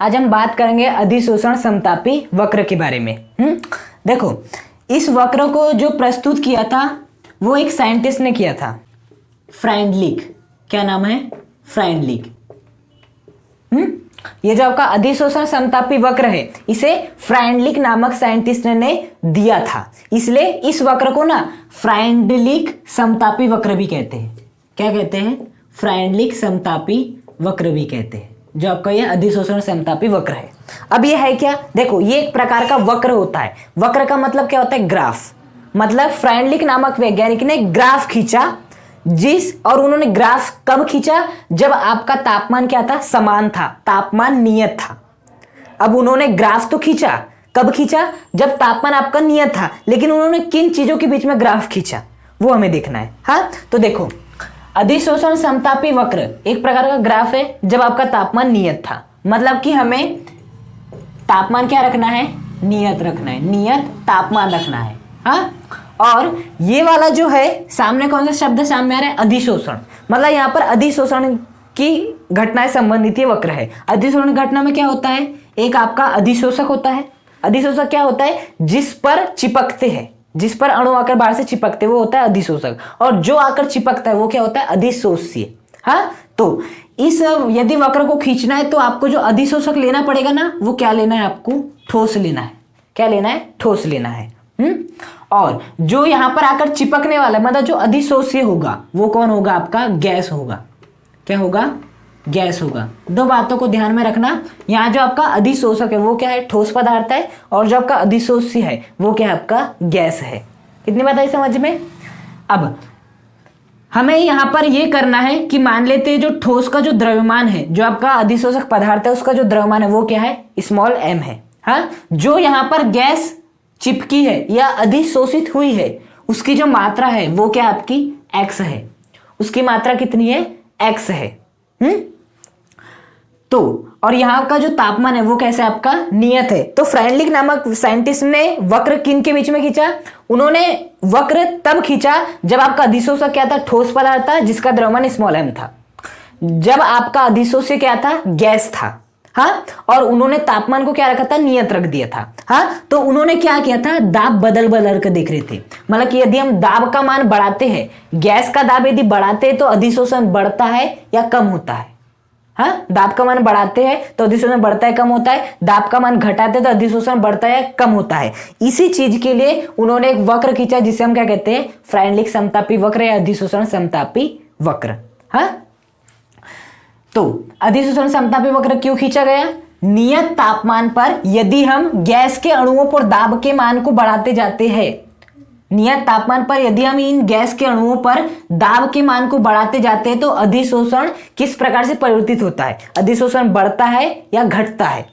आज हम बात करेंगे अधिशोषण समतापी वक्र के बारे में। देखो, इस वक्र को जो प्रस्तुत किया था वो एक साइंटिस्ट ने किया था, फ्राइंडलिक। क्या नाम है? फ्राइंडलिक। ये जो आपका अधिशोषण समतापी वक्र है इसे फ्राइंडलिक नामक साइंटिस्ट ने दिया था, इसलिए इस वक्र को ना फ्राइंडलिक समतापी वक्र भी कहते हैं। क्या कहते हैं? फ्राइंडलिक समतापी वक्र भी कहते हैं, जो आपका ये अधिशोषण समतापी वक्र है। अब ये है क्या? देखो, ये एक प्रकार का वक्र होता है। वक्र का मतलब क्या होता है? ग्राफ। मतलब फ्राइंडलिक नामक वैज्ञानिक ने ग्राफ खींचा, और उन्होंने ग्राफ कब खींचा? जब आपका तापमान क्या था? समान था, तापमान नियत था। अब उन्होंने ग्राफ तो खींचा, कब खींचा? जब तापमान आपका नियत था, लेकिन उन्होंने किन चीजों के बीच में ग्राफ खींचा वो हमें देखना है। हाँ, तो देखो, अधिशोषण समतापी वक्र एक प्रकार का ग्राफ है जब आपका तापमान नियत था। मतलब कि हमें तापमान क्या रखना है? नियत रखना है, नियत तापमान रखना है। हाँ, और ये वाला जो है सामने कौन सा शब्द सामने आ रहा है? अधिशोषण। मतलब यहाँ पर अधिशोषण की घटनाएं संबंधित ये वक्र है। अधिशोषण घटना में क्या होता है? एक आपका अधिशोषक होता है। अधिशोषक क्या होता है? जिस पर चिपकते हैं, जिस पर अणु आकर बाहर से चिपकते वो होता है अधिशोषक, और जो आकर चिपकता है वो क्या होता है? अधिशोष्य। हाँ, तो इस यदि वक्र को खींचना है तो आपको जो अधिशोषक लेना पड़ेगा ना, वो क्या लेना है? आपको ठोस लेना है। क्या लेना है? ठोस लेना है। और जो यहां पर आकर चिपकने वाला मतलब जो अधिशोष्य होगा वो कौन होगा? आपका गैस होगा। क्या होगा? गैस होगा। दो बातों को ध्यान में रखना, यहाँ जो आपका अधिशोषक है वो क्या है? ठोस पदार्थ है, और जो आपका अधिशोष्य है वो क्या है? आपका गैस है। कितनी बात आई समझ में? अब हमें यहाँ पर ये करना है कि मान लेते हैं जो ठोस का जो द्रव्यमान है, जो आपका अधिशोषक पदार्थ है उसका जो द्रव्यमान है वो क्या है? स्मॉल m है। हाँ, जो यहाँ पर गैस चिपकी है या अधिशोषित हुई है उसकी जो मात्रा है वो क्या आपकी? x है। उसकी मात्रा कितनी है? x है। तो और यहाँ का जो तापमान है वो कैसे? आपका नियत है। तो फ्राइंडलिक नामक साइंटिस्ट ने वक्र किन के बीच में खींचा? उन्होंने वक्र तब खींचा जब आपका अधिशोषक क्या था? ठोस पदार्थ था जिसका द्रव्यमान स्मॉल m था। जब आपका अधिशोष्य क्या था? गैस था। हाँ, और उन्होंने तापमान को क्या रखा था? नियत रख दिया था। हाँ, तो उन्होंने क्या किया था? दाब बदल बदल कर देख रहे थे। मतलब कि यदि हम दाब का मान बढ़ाते हैं, गैस का दाब यदि बढ़ाते हैं तो अधिशोषण बढ़ता है या कम होता है? हाँ, दाब का मान बढ़ाते हैं तो अधिशोषण बढ़ता है, कम होता है। दाब का मान घटाते हैं तो अधिशोषण बढ़ता है, कम होता है। इसी चीज के लिए उन्होंने एक वक्र खींचा जिसे हम क्या कहते हैं? फ्राइंडलिक समतापी वक्र या अधिशोषण समतापी वक्र। हाँ, तो अधिशोषण समतापी वक्र क्यों खींचा गया? नियत तापमान पर यदि हम गैस के अणुओं पर दाब के मान को बढ़ाते जाते हैं, नियत तापमान पर यदि हम इन गैस के अणुओं पर दाब के मान को बढ़ाते जाते हैं तो अधिशोषण किस प्रकार से परिवर्तित होता है? अधिशोषण बढ़ता है या घटता है?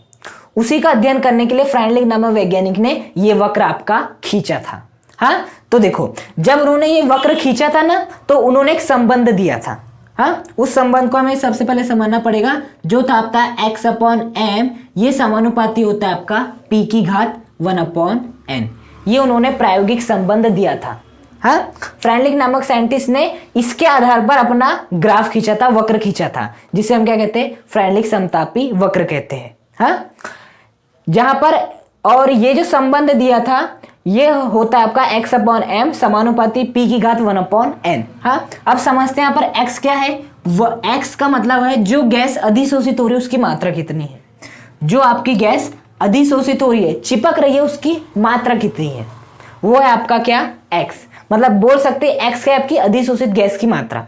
उसी का अध्ययन करने के लिए फ्राइंडलिक नामक वैज्ञानिक ने यह वक्र आपका खींचा था। हाँ, तो देखो, जब उन्होंने ये वक्र खींचा था ना तो उन्होंने एक संबंध दिया था। हाँ, उस संबंध को हमें सबसे पहले समझना पड़ेगा, जो था आपका x/m, ये समानुपाती होता है आपका p की घात 1/n। ये उन्होंने प्रायोगिक संबंध दिया था। हाँ, फ्राइंडलिक नामक साइंटिस्ट ने इसके आधार पर अपना ग्राफ खींचा था, वक्र खींचा था, जिसे हम क्या कहते हैं? फ्राइंडलिक समतापी वक्र कहते हैं। हाँ, जहां पर और ये जो संबंध दिया था ये होता है आपका x/m समानुपाती p की घात 1/n। हाँ, अब समझते हैं यहाँ पर x क्या है? वो x का मतलब है जो गैस अधिशोषित हो रही है उसकी मात्रा कितनी है। जो आपकी गैस अधिशोषित हो रही है, चिपक रही है, उसकी मात्रा कितनी है, वो है आपका क्या? x। मतलब बोल सकते हैं x क्या है? आपकी अधिशोषित गैस की मात्रा।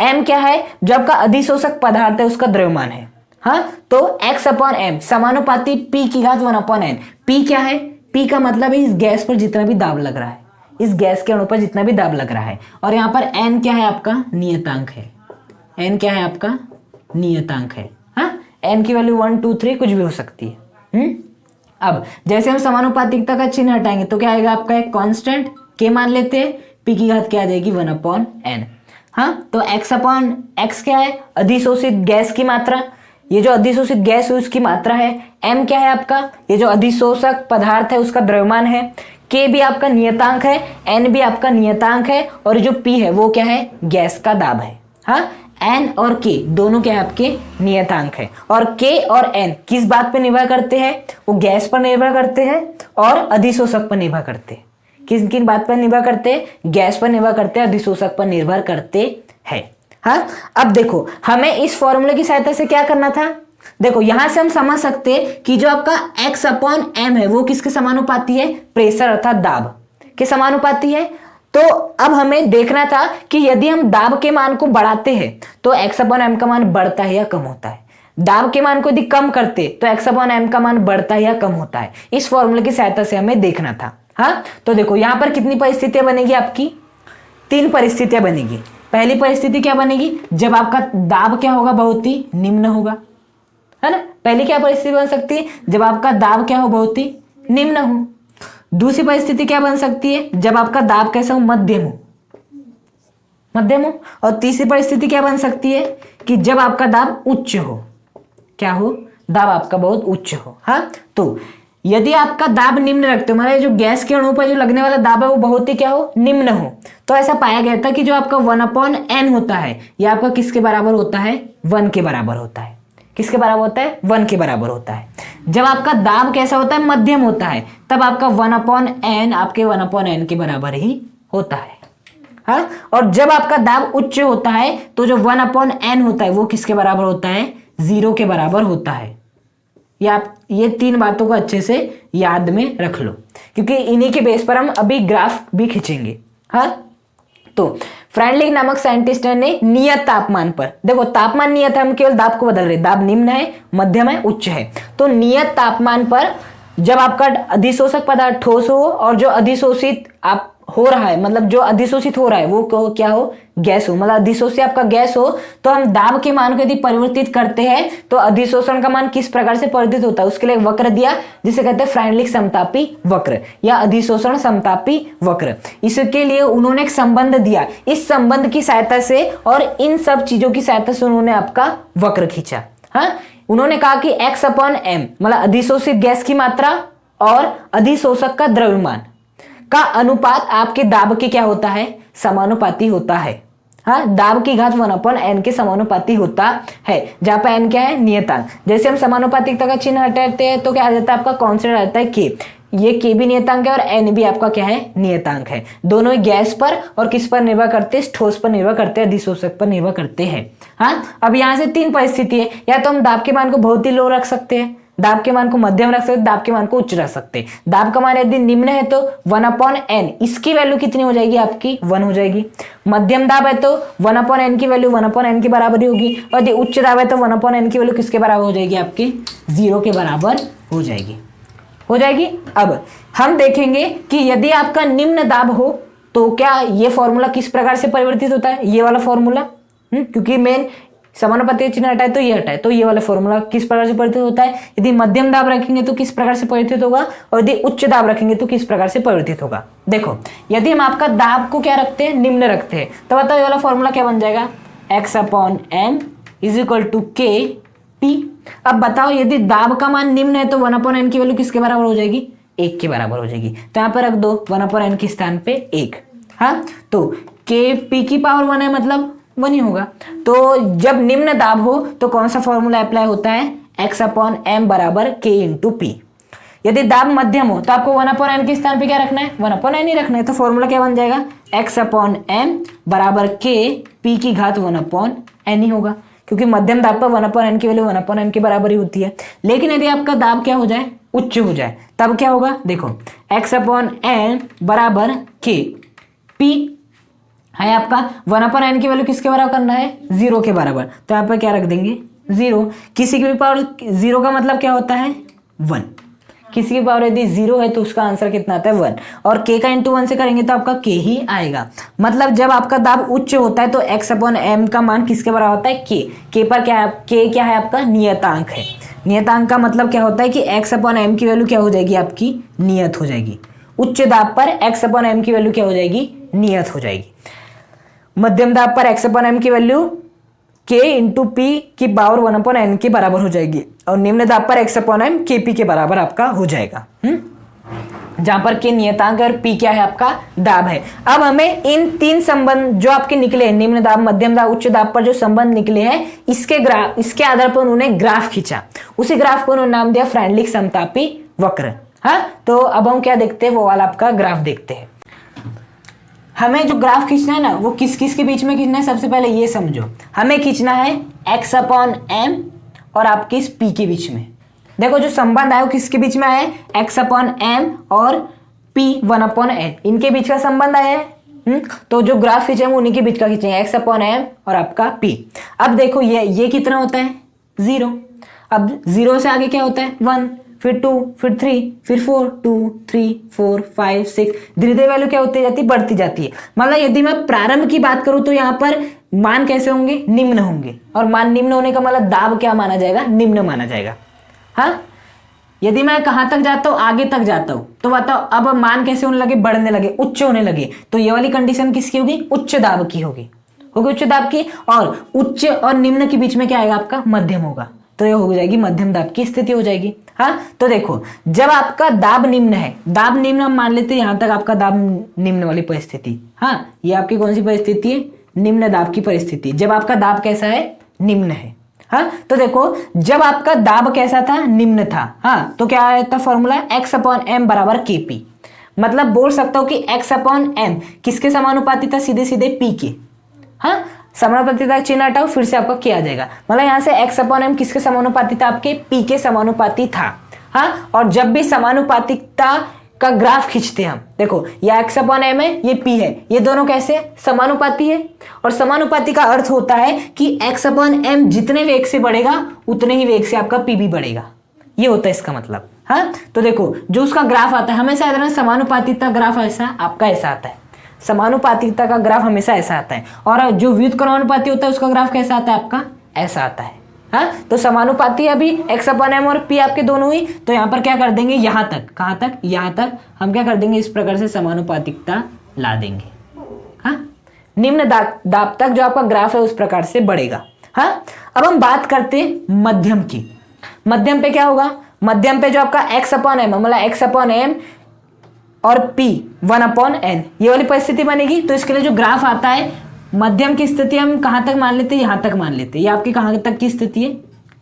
m क्या है? जो आपका अधिशोषक पदार्थ है उसका द्रव्यमान है। हाँ, तो x/m समानुपाती p की घात 1/n। p क्या है? P का मतलब है इस गैस पर जितना भी दाब लग रहा है, इस गैस के अणु पर जितना भी दाब लग रहा है। और यहाँ पर n क्या है? आपका नियतांक है। n क्या है? आपका नियतांक है। हाँ, n की वैल्यू 1, 2, 3 कुछ भी हो सकती है। अब जैसे हम समानुपातिकता का चिन्ह हटाएंगे तो क्या आएगा? आपका एक कांस्टेंट k मान लेते हैं, p की घात क्या आ जाएगी? 1/n। हाँ, तो x क्या है? अधिशोषित गैस की मात्रा। ये जो अधिशोषित गैस है उसकी मात्रा है। m क्या है? आपका ये जो अधिशोषक पदार्थ है उसका द्रव्यमान है। k भी आपका नियतांक है, n भी आपका नियतांक है, और जो p है वो क्या है? गैस का दाब है। हाँ, एन और के दोनों क्या है आपके नियतांक है। और के और एन किस बात पर निर्भर करते हैं? वो गैस पर निर्भर करते हैं और अधिशोषक पर निर्भर करते हैं। किन किन बात पर निर्भर करते हैं? गैस पर निर्भर करते हैं, अधिशोषक पर निर्भर करते हैं। हाँ, अब देखो हमें इस फॉर्मूले की सहायता से क्या करना था। देखो यहां से हम समझ सकते हैं कि जो आपका x/m है वो किसके समानुपाती है? प्रेशर अर्थात दाब के समानुपाती है। तो अब हमें देखना था कि यदि हम दाब के मान को बढ़ाते हैं तो x/m का मान बढ़ता है या कम होता है। दाब के मान को यदि कम करते तो x/m का मान बढ़ता है या कम होता है। इस फॉर्मूले की सहायता से हमें देखना था। हाँ, तो देखो यहां पर कितनी परिस्थितियां बनेगी आपकी? 3 परिस्थितियां बनेगी। पहली परिस्थिति क्या बनेगी? जब आपका दाब क्या होगा? बहुत ही निम्न होगा, है ना। पहली क्या परिस्थिति बन सकती है? जब आपका दाब क्या हो? बहुत ही निम्न हो। दूसरी परिस्थिति क्या बन सकती है? जब आपका दाब कैसा हो? मध्यम हो, मध्यम हो। और तीसरी परिस्थिति क्या बन सकती है? कि जब आपका दाब उच्च हो। क्या हो? दाब आपका बहुत उच्च हो। हाँ, तो यदि आपका दाब निम्न रखते हो, मतलब जो गैस के अणु पर जो लगने वाला दाब है वो बहुत ही क्या हो? निम्न हो। तो ऐसा पाया गया था कि जो आपका 1/n होता है ये आपका किसके बराबर होता है? 1 के बराबर होता है। किसके बराबर होता है? 1 के बराबर होता है। जब आपका दाब कैसा होता है? मध्यम होता है, तब आपका 1/n आपके 1/n के बराबर ही होता है। हाँ, और जब आपका दाब उच्च होता है तो जो 1/n होता है वो किसके बराबर होता है? 0 के बराबर होता है। या आप ये 3 बातों को अच्छे से याद में रख लो, क्योंकि इन्हीं के बेस पर हम अभी ग्राफ भी खींचेंगे। हाँ, तो फ्राइडलिक नामक साइंटिस्ट ने नियत तापमान पर, देखो तापमान नियत है, हम केवल दाब को बदल रहे। दाब निम्न है, मध्यम है, उच्च है। तो नियत तापमान पर जब आपका अधिशोषक पदार्थ ठोस हो और जो अधिशोषित आप हो रहा है, मतलब जो अधिशोषित हो रहा है वो क्या हो? गैस हो। मतलब अधिशोषित आपका गैस हो तो हम दाब के मान को यदि परिवर्तित करते हैं तो अधिशोषण का मान किस प्रकार से परिवर्तित होता है उसके लिए एक वक्र दिया जिसे कहते हैं फ्राइडलिक समतापी वक्र या अधिशोषण समतापी वक्र। इसके लिए उन्होंने एक संबंध दिया। इस संबंध की सहायता से और इन सब चीजों की सहायता से उन्होंने आपका वक्र खींचा। हाँ, उन्होंने कहा कि x/m मतलब अधिशोषित गैस की मात्रा और अधिशोषक का द्रव्यमान का अनुपात आपके दाब के क्या होता है? समानुपाती होता है। हाँ, दाब की घात 1/n के समानुपाती होता है, जहां पर n क्या है? नियतांक। जैसे हम समानुपातिकता का चिन्ह हटाते हैं तो क्या आ जाता है? आपका कांस्टेंट आता है k। ये k भी नियतांक है और n भी आपका क्या है? नियतांक है। दोनों गैस पर और किस पर निर्भर करते हैं? ठोस पर निर्भर करते हैं, अधिशोषक पर निर्भर करते हैं। हाँ, अब यहाँ से 3 परिस्थिति है। या तो हम दाब के मान को बहुत ही लो रख सकते हैं, दाब के मान को मध्यम रख सकते हैं, दाब के मान को उच्च रख सकते हैं। दाब का मान यदि निम्न है तो 1/n, इसकी वैल्यू कितनी हो जाएगी? आपकी 1 हो जाएगी। मध्यम दाब है तो 1/n की वैल्यू 1/n के बराबर होगी। और यदि उच्च दाब है तो 1/n की वैल्यू किसके बराबर हो जाएगी? आपकी 0 के बराबर हो जाएगी। अब हम देखेंगे कि यदि आपका निम्न दाब हो तो क्या ये फॉर्मूला किस प्रकार से परिवर्तित होता है? ये वाला फॉर्मूला, क्योंकि मेन समानुपाती चिन्ह हटाए तो ये हटाए, तो ये वाला फॉर्मूला किस प्रकार से परिवर्तित होता है? यदि मध्यम दाब रखेंगे तो किस प्रकार से परिवर्तित होगा और यदि उच्च दाब रखेंगे तो किस प्रकार से परिवर्तित होगा। देखो यदि हम आपका दाब को क्या रखते हैं? निम्न रखते हैं, तो बताओ ये वाला फॉर्मूला क्या बन जाएगा? x/m = kP। अब बताओ यदि दाब का मान निम्न है तो 1/n की वैल्यू किसके बराबर हो जाएगी? 1 के बराबर हो जाएगी। तो यहाँ पर रख दो 1/n के स्थान पे 1। हाँ, तो kP की पावर 1 है, मतलब 1 ही होगा। तो जब निम्न दाब हो तो कौन सा फॉर्मूला अप्लाई होता है? x/m = k × P। यदि दाब मध्यम हो तो आपको 1/n के स्थान पे क्या रखना है? 1/n ही रखना है। तो फॉर्मूला क्या बन जाएगा? x/m = k P की घात 1/n ही होगा, क्योंकि मध्यम दाब पर 1/n की वैल्यू 1/n के बराबर ही होती है। लेकिन यदि आपका दाब क्या हो जाए? उच्च हो जाए, तब क्या होगा? देखो x/n = k P है आपका 1/n की वैल्यू किसके बराबर करना है? 0 के बराबर। तो यहाँ पर क्या रख देंगे? 0। किसी की भी पावर 0 का मतलब क्या होता है? 1। किसी की पावर यदि 0 है तो उसका आंसर कितना आता है? 1। और k का × 1 से करेंगे तो आपका k ही आएगा। मतलब जब आपका दाब उच्च होता है तो x/m का मान किसके बराबर होता है? k पर क्या है? k क्या है? आपका नियतांक है। नियतांक का मतलब क्या होता है कि x/m की वैल्यू क्या हो जाएगी? आपकी नियत हो जाएगी। उच्च दाब पर x/m की वैल्यू क्या हो जाएगी? नियत हो जाएगी। मध्यम दाब पर x/m की वैल्यू k × P की पावर 1/n के बराबर हो जाएगी और निम्न दाब पर x/m kP के बराबर आपका हो जाएगा। जहां पर के नियतांक और पी क्या है आपका दाब है। अब हमें इन तीन संबंध जो आपके निकले हैं, निम्न दाब, मध्यम दाब, उच्च दाब पर जो संबंध निकले हैं, इसके आधार पर उन्होंने ग्राफ खींचा। उसी ग्राफ को उन्होंने नाम दिया फ्रेंडलिक समतापी वक्र। हाँ, तो अब हम क्या देखते हैं, वो वाला आपका ग्राफ देखते हैं। हमें जो ग्राफ खींचना है ना, वो किस किस के बीच में खींचना है, सबसे पहले ये समझो। हमें खींचना है x/m और आपके इस p के बीच में। देखो जो संबंध है वो किसके बीच में आया है, x/m और p 1/n, इनके बीच का संबंध आया है। तो जो ग्राफ खींचे हम उन्हीं के बीच का खींचेंगे, x/m और आपका p। अब देखो ये कितना होता है, 0। अब 0 से आगे क्या होता है, 1, फिर 2, फिर 3, फिर 4, 2, 3, 4, 5, 6, धीरे धीरे वैल्यू क्या होती जाती है, बढ़ती जाती है। मतलब यदि मैं प्रारंभ की बात करूं तो यहाँ पर मान कैसे होंगे, निम्न होंगे। और मान निम्न होने का मतलब दाब क्या माना जाएगा, निम्न माना जाएगा। हाँ, यदि मैं कहां तक जाता हूं, आगे तक जाता हूं, तो बताओ अब मान कैसे होने लगे, बढ़ने लगे, उच्च होने लगे। तो ये वाली कंडीशन किसकी होगी, उच्च दाब की होगी उच्च दाब की। और उच्च और निम्न के बीच में क्या आएगा, आपका मध्यम होगा। तो ये हो जाएगी मध्यम दाब की स्थिति हो जाएगी। हाँ, तो देखो जब आपका दाब निम्न है, दाब निम्न हम मान लेते हैं यहां तक आपका दाब निम्न वाली परिस्थिति। हाँ, ये आपकी कौन सी परिस्थिति है, निम्न दाब की परिस्थिति। जब आपका दाब कैसा है, निम्न है। हाँ, तो देखो जब आपका दाब कैसा था, निम्न था। हाँ, तो क्या आया था फॉर्मूला, x/m बराबर kp। मतलब बोल सकता हूं कि x/m किसके समानुपाती था, सीधे सीधे p के। हाँ, समानुपाती का चिन्ह हटाओ, फिर से आपका क्या आ जाएगा, मतलब यहां से x/m किसके समानुपाती था, आपके p के समानुपाती था। हाँ, और जब भी समानुपातिकता का ग्राफ खींचते हम, देखो ये x/m है, ये p है, ये दोनों कैसे समानुपाती है। और समानुपाती का अर्थ होता है कि x/m जितने वेग से बढ़ेगा उतने ही वेग से आपका p भी बढ़ेगा, ये होता है इसका मतलब। हाँ, तो देखो जो उसका ग्राफ आता है हमेशा इधर समानुपातिकता ग्राफ ऐसा आपका ऐसा आता है, समानुपातिकता का ग्राफ हमेशा ऐसा आता है। और जो व्युत्क्रमानुपाती होता है उसका ग्राफ कैसा आता है, आपका ऐसा आता है। हाँ, तो समानुपाती अभी x/m और p आपके दोनों ही, तो यहाँ पर क्या कर देंगे, यहाँ तक, कहाँ तक, यहाँ तक हम क्या कर देंगे, इस प्रकार से समानुपातिकता ला देंगे। हाँ, निम्न दाब तक जो आपका ग्राफ है उस प्रकार से बढ़ेगा। हाँ, अब हम बात करते हैं मध्यम की। मध्यम पे क्या होगा, मध्यम पे जो आपका x/m मतलब x/m और p 1/n ये वाली परिस्थिति बनेगी। तो इसके लिए जो ग्राफ आता है, मध्यम की स्थिति हम कहां तक मान लेते हैं, यहां तक मान लेते हैं। ये आपकी कहां तक की स्थिति है,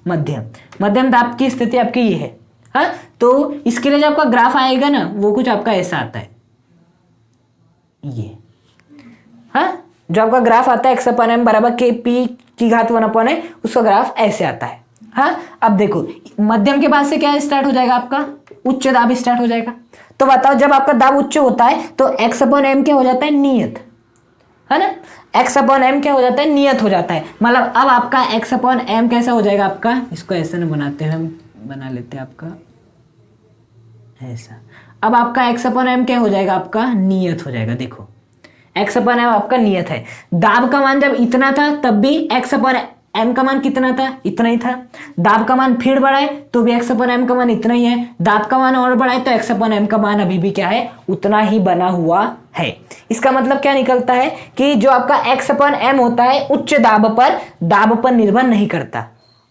मध्यम दाब की स्थिति आपकी ये है। हाँ, तो इसके लिए जो आपका ग्राफ आएगा ना, वो कुछ आपका ऐसा आता है, ये। हाँ, जो आपका ग्राफ आता है x/m बराबर kp की घात 1/n, उसका ग्राफ ऐसे आता है। हाँ, अब देखो मध्यम के बाद से क्या स्टार्ट हो जाएगा, आपका उच्च दाब स्टार्ट हो जाएगा। तो बताओ जब आपका दाब उच्च होता है तो x/m क्या हो जाता है, नियत, है ना, x/m क्या हो जाता है, नियत हो जाता है। मतलब अब आपका x/m कैसा हो जाएगा, आपका इसको ऐसा ना बनाते हैं, हम बना लेते हैं आपका ऐसा। अब आपका x/m क्या हो जाएगा, आपका नियत हो जाएगा। देखो x/m आपका नियत है। दाब का मान जब इतना था तब भी x/m का मान कितना था, इतना ही था। दाब का मान फिर बढ़ा है तो भी x/m का मान इतना ही है। दाब का मान और बढ़ा है तो x/m का मान अभी भी क्या है, उतना ही बना हुआ है। इसका मतलब क्या निकलता है कि जो आपका x/m होता है उच्च दाब पर निर्भर नहीं करता।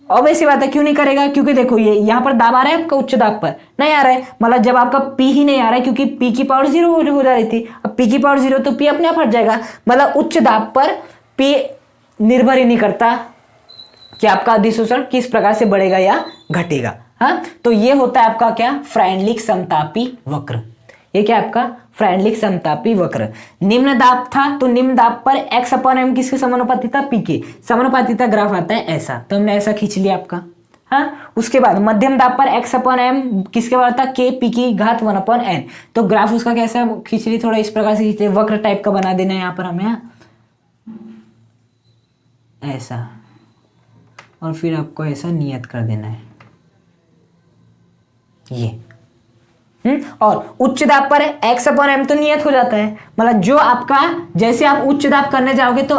ऑब्वियस बात है, क्यों नहीं करेगा, क्योंकि देखो ये यहाँ पर दाब आ रहा है आपका उच्च दाब पर नहीं आ रहा है, मतलब जब आपका p ही नहीं आ रहा है, क्योंकि p की पावर 0 हो जा रही थी। अब p की पावर 0 तो p अपने आप हट जाएगा। मतलब उच्च दाब पर p निर्भर ही नहीं करता कि आपका अधिशोषण किस प्रकार से बढ़ेगा या घटेगा। हाँ, तो ये होता है आपका क्या, फ्रेंडलिक समतापी वक्र। ये क्या आपका फ्रेंडलिक समतापी वक्र। निम्न दाब था तो निम्न दाब पर x/m किसके समानुपाती था, p के समानुपाती था। ग्राफ आता है ऐसा, तो हमने ऐसा खींच लिया आपका। हाँ, उसके बाद मध्यम दाब पर x/m किसके बराबर था, k p की घात 1/n। तो ग्राफ उसका कैसा खींच लिया, थोड़ा इस प्रकार से खींच लिया, वक्र टाइप का बना देना है यहाँ पर हमें ऐसा, और फिर आपको ऐसा नियत कर देना है ये। और उच्च दाब पर x/m तो नियत हो जाता है। मतलब जो आपका जैसे आप उच्च दाब करने जाओगे तो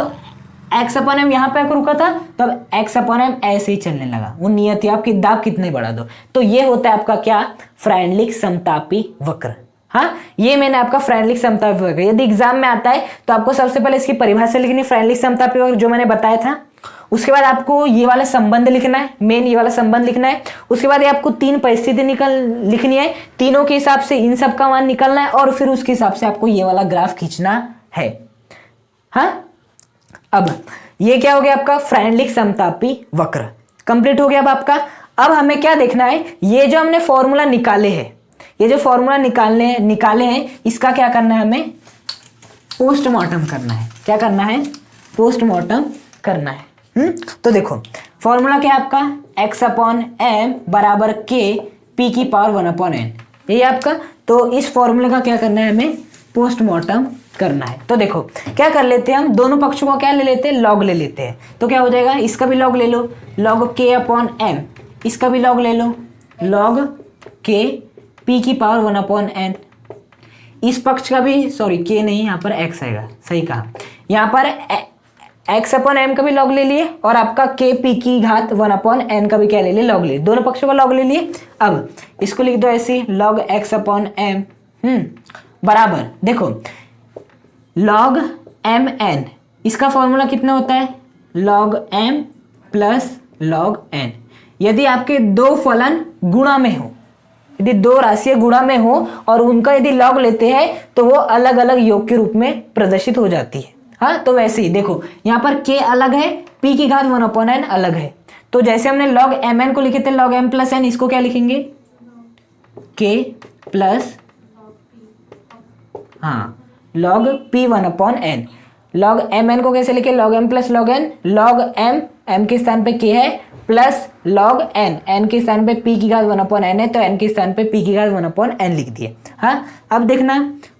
x/m यहाँ पे रुका था तो अब x/m ऐसे ही चलने लगा, वो नियत है, आपकी दाब कितने बढ़ा दो। तो ये होता है आपका क्या, फ्रेंडलिक समतापी वक्र। हाँ, ये मैंने आपका फ्रेंडलिक समतापी वक्र, यदि एग्जाम में आता है तो आपको सबसे पहले इसकी परिभाषा लिखनी, फ्रेंडलिक समतापी वक्र जो मैंने बताया था। उसके बाद आपको ये वाला संबंध लिखना है, मेन ये वाला संबंध लिखना है। उसके बाद ये आपको 3 परिस्थिति लिखनी है, तीनों के हिसाब से इन सब का मान निकलना है और फिर उसके हिसाब से आपको ये वाला ग्राफ खींचना है। हाँ, अब ये क्या हो गया आपका फ्रेंडलिक समतापी वक्र कंप्लीट हो गया अब आपका। अब हमें क्या देखना है, ये जो हमने फॉर्मूला निकाले हैं, ये जो फॉर्मूला निकाले हैं इसका क्या करना है, हमें पोस्टमार्टम करना है। क्या करना है, पोस्टमार्टम करना है। तो देखो फॉर्मूला क्या है आपका, x/m बराबर k p की पावर 1/n, यही आपका। तो इस फॉर्मूले का क्या करना है, हमें पोस्टमार्टम करना है। तो देखो क्या कर लेते हैं हम, दोनों पक्षों का क्या ले लेते हैं, लॉग ले लेते हैं। तो क्या हो जाएगा, इसका भी लॉग ले लो, log k/m, इसका भी लॉग ले लो, log k p की पावर 1/n। इस पक्ष का भी, सॉरी k नहीं, यहाँ पर x आएगा, सही कहा, यहाँ पर x/m का भी लॉग ले लिए और आपका k p की घात 1/n का भी क्या ले लिए, लॉग ले लिए, दोनों पक्षों का लॉग ले लिए। अब इसको लिख दो ऐसे, log x/m बराबर, देखो log mn, इसका फॉर्मूला कितना होता है, log m plus log n। यदि आपके दो फलन गुणा में हो, यदि दो राशियां गुणा में हो और उनका यदि लॉग लेते हैं तो वो अलग अलग योग के रूप में प्रदर्शित हो जाती है। हाँ, तो वैसे ही देखो यहाँ पर k अलग है, p की घात 1/n अलग है। तो जैसे हमने log mn को लिखे थे log m प्लस n, इसको क्या लिखेंगे, k plus log p 1/n। log mn को कैसे लिखे, log m plus log n, log m के स्थान पे k है प्लस log n के स्थान पे p की घात 1/n है, तो n के स्थान पे p की घात 1/n लिख दिए। हाँ, अब देखना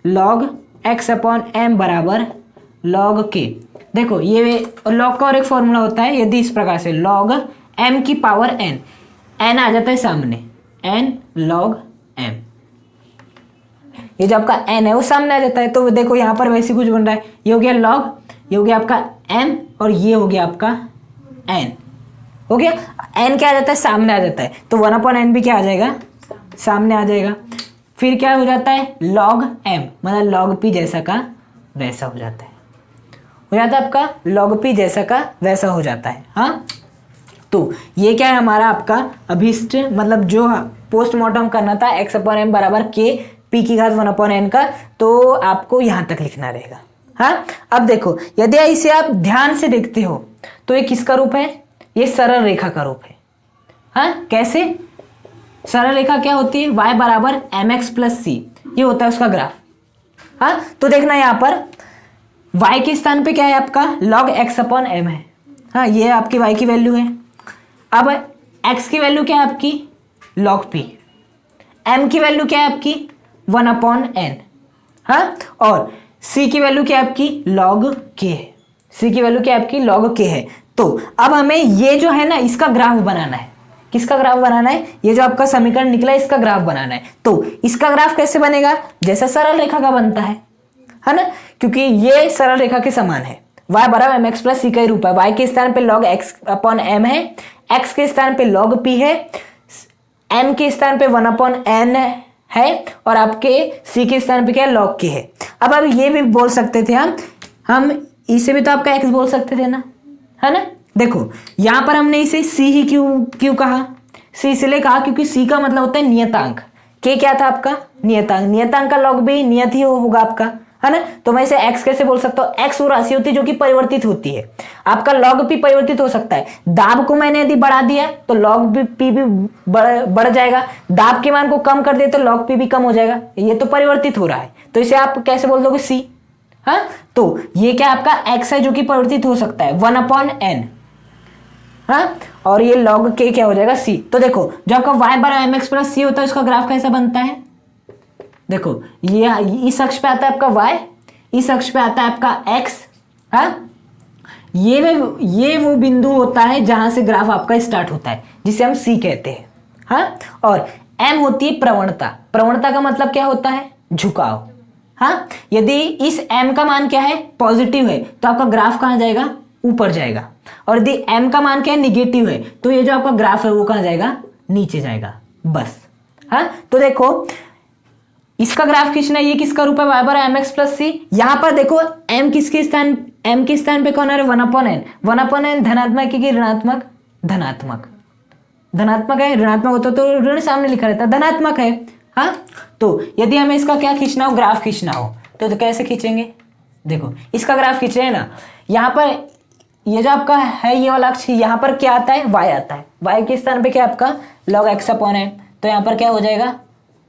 log x/m बराबर log k। देखो ये log का और एक फॉर्मूला होता है, यदि इस प्रकार से log m की पावर n आ जाता है सामने, n log m, ये जो आपका n है वो सामने आ जाता है। तो देखो यहाँ पर वैसे कुछ बन रहा है, ये हो गया log, ये हो गया आपका m और ये हो गया आपका n, हो गया। n क्या आ जाता है, सामने आ जाता है, तो 1/n भी क्या आ जाएगा, सामने आ जाएगा। फिर क्या हो जाता है, log m मतलब log p जैसा का वैसा हो जाता है, हो जाता है आपका log p जैसा का वैसा हो जाता है। हाँ, तो ये क्या है हमारा आपका अभिष्ट, मतलब जो पोस्टमार्टम करना था x/m बराबर k p की घात 1/n का, तो आपको यहाँ तक लिखना रहेगा। हाँ, अब देखो यदि इसे आप ध्यान से देखते हो तो ये किसका रूप है, ये सरल रेखा का रूप है। हाँ, कैसे, सरल रेखा क्या होती है, y बराबर mx प्लस c, ये होता है उसका ग्राफ। हाँ, तो देखना यहाँ पर y के स्थान पे क्या है आपका log x/m है। हाँ, ये आपकी y की वैल्यू है। अब x की वैल्यू क्या है आपकी log p, m की वैल्यू क्या है आपकी 1/n। हाँ, और c की वैल्यू क्या है आपकी log k है, c की वैल्यू क्या है आपकी log k है। तो अब हमें ये जो है ना इसका ग्राफ बनाना है, किसका ग्राफ बनाना है, ये जो आपका समीकरण निकला है इसका ग्राफ बनाना है। तो इसका ग्राफ कैसे बनेगा, जैसा सरल रेखा का बनता है ना, क्योंकि ये सरल रेखा के समान है, y बराबर mx प्लस c का ही रूप है। y के स्थान पे log x/m है, x के स्थान पे log p है, m के स्थान पे 1/n है और आपके c के स्थान पे क्या है log k है। अब ये भी बोल सकते थे हम इसे भी तो आपका x बोल सकते थे ना, है ना। देखो यहाँ पर हमने इसे c ही क्यों कहा, c इसलिए कहा क्योंकि c का मतलब होता है नियतांक, k क्या था आपका नियतांक, नियतांक का log भी नियत ही होगा आपका, है ना। तो मैं इसे x कैसे बोल सकता हूँ, x वो राशि होती है जो कि परिवर्तित होती है, आपका log p परिवर्तित हो सकता है। दाब को मैंने यदि बढ़ा दिया तो log p भी बढ़ जाएगा, दाब के मान को कम कर दिया तो log p भी कम हो जाएगा, ये तो परिवर्तित हो रहा है, तो इसे आप कैसे बोल दोगे c। हाँ, तो ये क्या आपका x है जो कि परिवर्तित हो सकता है 1/n। हाँ, और ये log k क्या हो जाएगा c। तो देखो जो आपका y बराबर mx प्लस c होता है उसका ग्राफ कैसा बनता है, देखो ये इस अक्ष पे आता है आपका y, इस अक्ष पे आता है आपका x। हाँ, ये वो बिंदु होता है जहां से ग्राफ आपका स्टार्ट होता है जिसे हम c कहते हैं। हाँ, और m होती है प्रवणता, प्रवणता का मतलब क्या होता है झुकाव। हाँ, यदि इस m का मान क्या है पॉजिटिव है तो आपका ग्राफ कहाँ जाएगा, ऊपर जाएगा, और यदि m का मान क्या है निगेटिव है तो ये जो आपका ग्राफ है वो कहाँ जाएगा, नीचे जाएगा, बस। हाँ, तो देखो इसका ग्राफ खींचना है, ये किसका रूप है y बराबर mx प्लस c। यहाँ पर देखो m किसके स्थान m के स्थान पे कौन आ रहा है 1/n, 1/n धनात्मक है कि ऋणात्मक, धनात्मक, धनात्मक है, ऋणात्मक होता तो ऋण सामने लिखा रहता, धनात्मक है। हाँ, तो यदि हमें इसका क्या खींचना हो, ग्राफ खींचना हो तो कैसे खींचेंगे, देखो इसका ग्राफ खींच रहे हैं ना, यहाँ पर ये जो आपका है ये वाला अक्ष, यहाँ पर क्या आता है y आता है, y के स्थान पे क्या आपका log x/m, तो यहाँ पर क्या हो जाएगा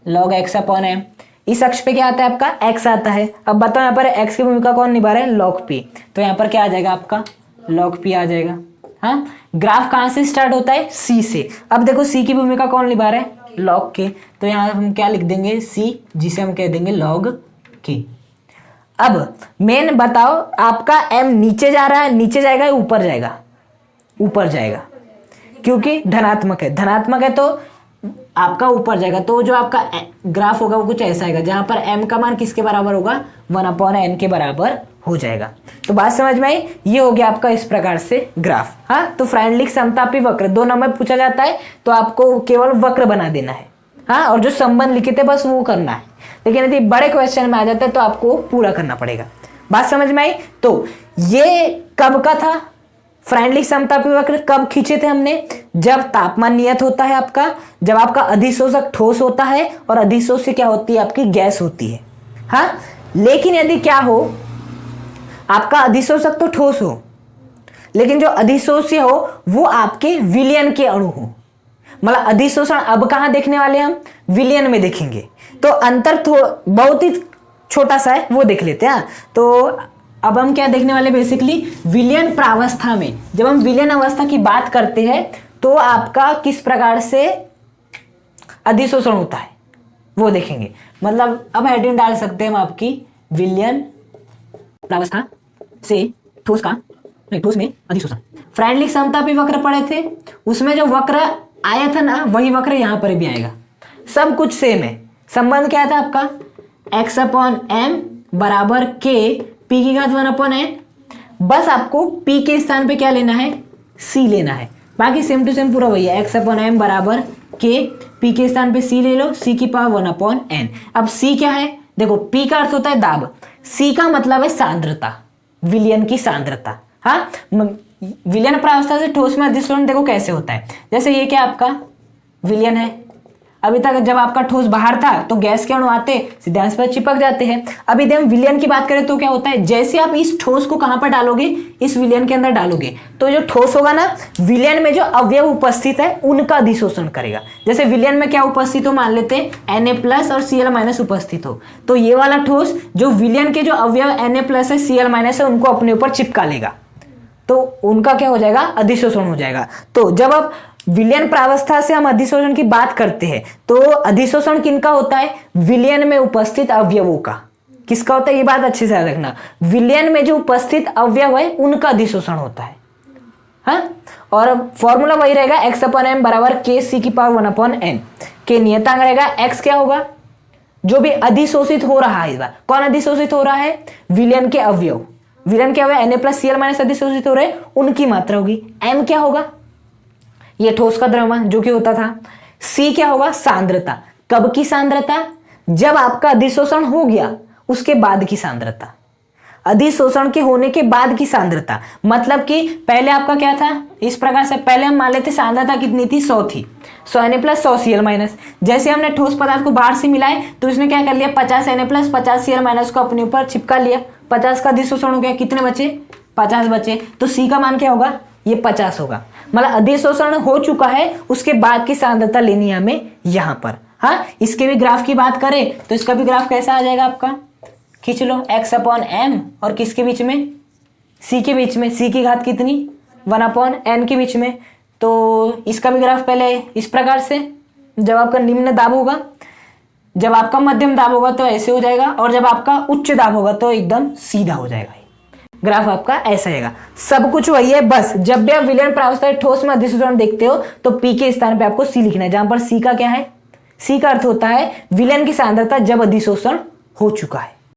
log x/m। इस अक्ष पे क्या आता है आपका x आता है। अब बताओ यहाँ पर x की भूमिका कौन निभा रहा है, log p, तो यहाँ पर क्या आ जाएगा आपका log p आ जाएगा। हाँ, ग्राफ कहाँ से स्टार्ट होता है, c से। अब देखो c की भूमिका कौन निभा रहा है, log k, तो यहाँ हम क्या लिख देंगे c, जिसे हम कह देंगे log k। अब मेन बताओ आपका m नीचे जा रहा है, नीचे जाएगा या ऊपर जाएगा, ऊपर जाएगा, क्योंकि धनात्मक है, धनात्मक है तो आपका ऊपर जाएगा। तो जो आपका ग्राफ होगा वो कुछ ऐसा आएगा जहां पर m का मान किसके बराबर होगा, 1/n के बराबर हो जाएगा। तो बात समझ में आई, ये हो गया आपका इस प्रकार से ग्राफ। हाँ, तो फ्रेंडलिक समतापी वक्र 2 नंबर पूछा जाता है तो आपको केवल वक्र बना देना है। हाँ, और जो संबंध लिखे थे बस वो करना है, लेकिन यदि बड़े क्वेश्चन में आ जाता है तो आपको पूरा करना पड़ेगा। बात समझ में आई। तो ये कब का था, फ्रेंडलिक समतापी वक्र कब खींचे थे हमने, जब तापमान नियत होता है आपका, जब आपका अधिशोषक ठोस होता है और अधिशोष्य क्या होती है आपकी गैस होती है। हाँ, लेकिन यदि क्या हो आपका अधिशोषक तो ठोस हो, लेकिन जो अधिशोष्य हो वो आपके विलयन के अणु हो, मतलब अधिशोषण अब कहाँ देखने वाले हम, विलयन में देखेंगे। तो अंतर बहुत ही छोटा सा है, वो देख लेते हैं। तो अब हम क्या देखने वाले, बेसिकली विलयन प्रावस्था में, जब हम विलयन अवस्था की बात करते हैं तो आपका किस प्रकार से अधिशोषण होता है वो देखेंगे। मतलब अब हेडिंग डाल सकते हैं हम आपकी विलयन प्रावस्था से ठोस का, नहीं ठोस में अधिशोषण। फ्रेंडलिक समतापी वक्र पढ़े थे, उसमें जो वक्र आया था ना वही वक्र यहां पर भी आएगा, सब कुछ सेम है। संबंध क्या था आपका, x/m बराबर k p की घात 1/n, बस आपको p के स्थान पे क्या लेना है, c लेना है, बाकी सेम टू सेम पूरा वही है। x/m बराबर k, p के स्थान पे c ले लो, c की पावर 1/n। अब c क्या है, देखो p का अर्थ होता है दाब, c का मतलब है सांद्रता, विलयन की सांद्रता। हाँ, विलयन प्रावस्था से ठोस में अधिशोषण देखो कैसे होता है, जैसे ये क्या आपका विलयन है, अभी तक जब आपका ठोस बाहर था तो गैस के अणु आते सिद्धांश पर चिपक जाते हैं। अभी जब हम विलयन की बात करें तो क्या होता है, जैसे आप इस ठोस को कहां पर डालोगे, इस विलयन के अंदर डालोगे, तो जो ठोस होगा ना, विलयन में जो अवयव उपस्थित है उनका अधिशोषण करेगा। जैसे विलयन में क्या उपस्थित हो, मान लेते हैं Na+ और Cl- उपस्थित हो, तो ये वाला ठोस जो विलयन के जो अवयव Na+ है Cl- है उनको अपने ऊपर चिपका लेगा, तो उनका क्या हो जाएगा, अधिशोषण हो जाएगा। तो जब आप विलयन प्रावस्था से हम अधिशोषण की बात करते हैं तो अधिशोषण किनका होता है, विलयन में उपस्थित अवयवों का। किसका होता है, ये बात अच्छे से याद रखना, विलयन में जो उपस्थित अवयव है उनका अधिशोषण होता है। हाँ, और फॉर्मूला वही रहेगा, x/m बराबर k c की पावर 1/n। के नियतांक रहेगा, x क्या होगा, जो भी अधिशोषित हो रहा है, इस बार कौन अधिशोषित हो रहा है, विलयन के अवयव, विलयन क्या होगा Na+ Cl- अधिशोषित हो रहे, उनकी मात्रा होगी। m क्या होगा, ये ठोस का द्रव्यमान जो कि होता था। c क्या होगा, सांद्रता, कब की सांद्रता, जब आपका अधिशोषण हो गया उसके बाद की सांद्रता, अधिशोषण के होने के बाद की सांद्रता। मतलब कि पहले आपका क्या था, इस प्रकार से पहले हम मान लेते सांद्रता कितनी थी, 100 थी, 100 Na+ 100 Cl-। जैसे हमने ठोस पदार्थ को बाहर से मिलाए तो इसने क्या कर लिया, 50 Na+ 50 Cl- को अपने ऊपर चिपका लिया, 50 का अधिशोषण हो गया, कितने बचे, 50 बचे, तो c का मान क्या होगा, ये 50 होगा। मतलब अधिशोषण हो चुका है उसके बाद की सांद्रता लेनी है हमें यहां पर। हाँ, इसके भी ग्राफ की बात करें तो इसका भी ग्राफ कैसा आ जाएगा आपका, खींच लो, x/m और किसके बीच में, c के बीच में, c की घात कितनी, 1/n के बीच में। तो इसका भी ग्राफ पहले इस प्रकार से, जब आपका निम्न दाब होगा, जब आपका मध्यम दाब होगा तो ऐसे हो जाएगा, और जब आपका उच्च दाब होगा तो एकदम सीधा हो जाएगा। ग्राफ आपका ऐसा रहेगा, सब कुछ वही है, बस जब भी आप विलयन प्रावस्था ठोस में अधिशोषण देखते हो तो p के स्थान पे आपको c लिखना है, जहां पर c का क्या है, c का अर्थ होता है विलयन की सांद्रता जब अधिशोषण हो चुका है।